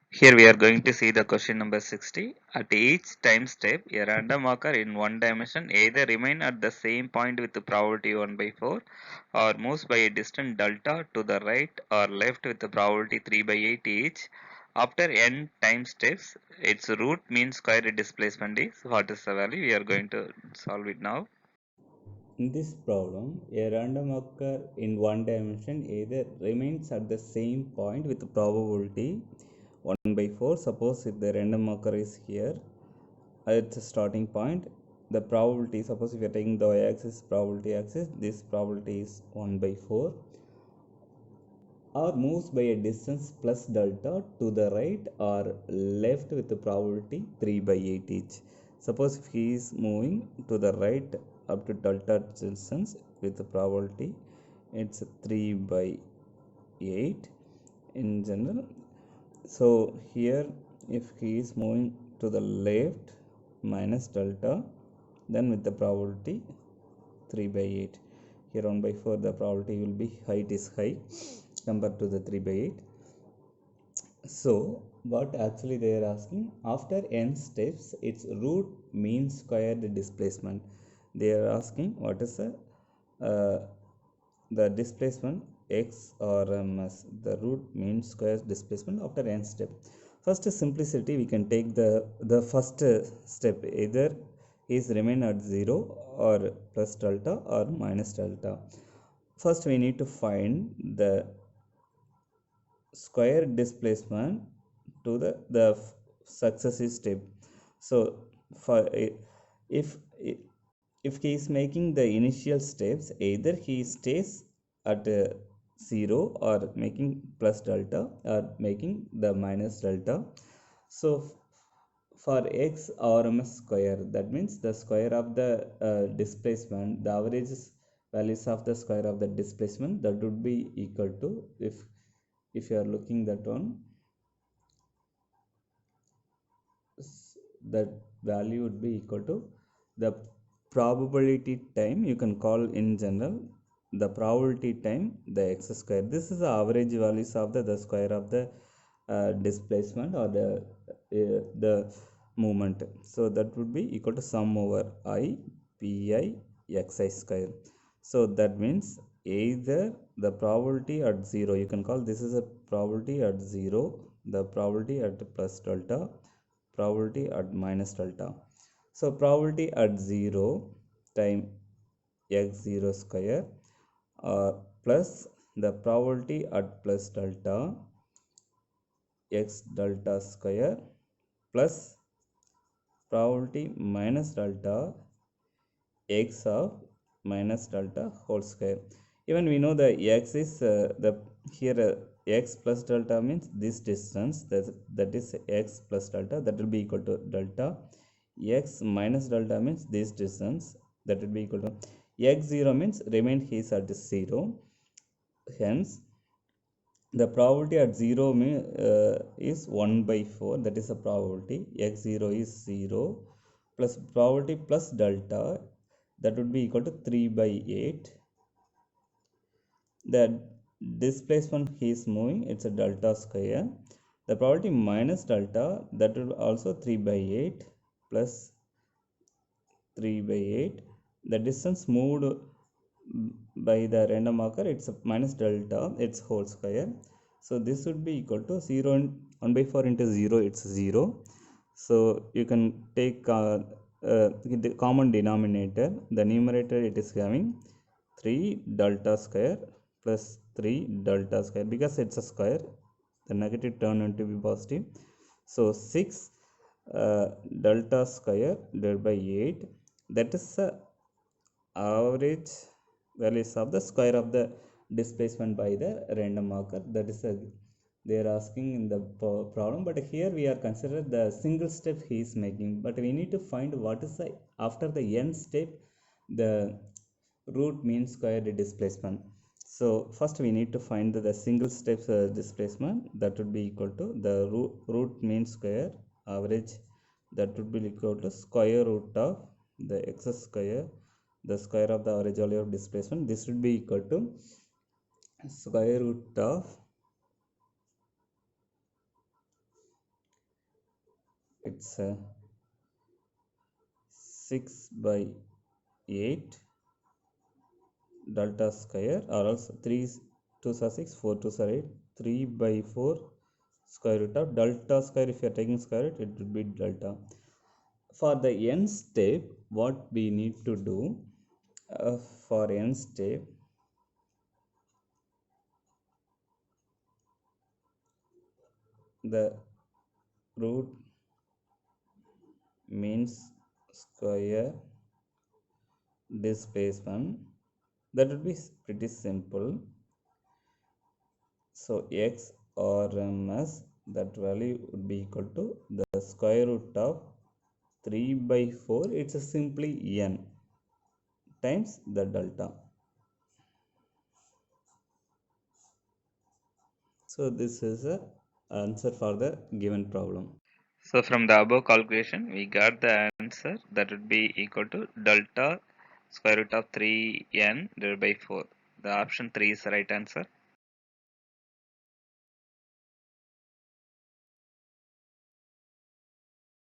Here we are going to see the question number 60. At each time step, a random marker in one dimension either remain at the same point with the probability 1 by 4 or moves by a distant delta to the right or left with the probability 3 by 8 each. After n time steps, its root mean square displacement is what is the value? We are going to solve it now. In this problem, a random occur in one dimension either remains at the same point with probability 1 by 4. Suppose if the random occur is here at the starting point, the probability, suppose if you are taking the y-axis probability axis, this probability is 1 by 4, or moves by a distance plus delta to the right or left with the probability 3 by 8 each. Suppose if he is moving to the right up to delta distance with the probability it's 3 by 8 in general. So here if he is moving to the left minus delta, then with the probability 3 by 8. Here 1 by 4 the probability will be height is high compared to the 3 by 8. So what actually they are asking, after n steps its root mean squared displacement. They are asking what is uh, the displacement x or the root mean square displacement after n step. First simplicity, we can take the first step, either is remain at 0 or plus delta or minus delta. First we need to find the square displacement to the successive step. So for if if he is making the initial steps, either he stays at 0 or making plus delta or making the minus delta. So for x RMS square, that means the square of the displacement, the average values of the square of the displacement, that would be equal to, if you are looking that one, that value would be equal to the probability time, you can call in general the probability time the x square. This is the average values of the square of the displacement or the movement. So that would be equal to sum over I pi xi square. So that means either the probability at 0, you can call this is a probability at 0, the probability at plus delta, probability at minus delta. So probability at 0 time x0 square plus the probability at plus delta x delta square plus probability minus delta x of minus delta whole square. Even we know the x is the here x plus delta means this distance, that is x plus delta, that will be equal to delta. X minus delta means this distance, that will be equal to x0 means remain is at 0. Hence the probability at 0 is 1 by 4, that is a probability. X0 is 0 plus probability plus delta, that would be equal to 3 by 8. The displacement he is moving, it's a delta square. The probability minus delta, that will also 3 by 8 plus 3 by 8. The distance moved by the random marker, it's a minus delta, it's whole square. So this would be equal to 0 and 1 by 4 into 0, it's 0. So you can take the common denominator, the numerator it is having 3 delta square plus 3 delta square, because it's a square the negative turn into be positive. So 6 delta square divided by 8, that is the average values of the square of the displacement by the random marker. That is they are asking in the problem, but here we are consider the single step he is making, but we need to find what is the after the n step the root mean square displacement. So first we need to find the single steps displacement, that would be equal to the root mean square average, that would be equal to square root of the x square, the square of the average value of displacement. This would be equal to square root of it's 6 by 8 delta square, or else 3 2s are 6, 4 2s are 8, 3 by 4 square root of delta square. If you are taking square root, it would be delta. For the n step, what we need to do, for n step, the root means square displacement, that would be pretty simple. So x RMS, that value would be equal to the square root of 3 by 4, it's a simply n times the delta. So this is a answer for the given problem. So from the above calculation, we got the answer that would be equal to delta square root of 3n divided by 4. The option 3 is the right answer.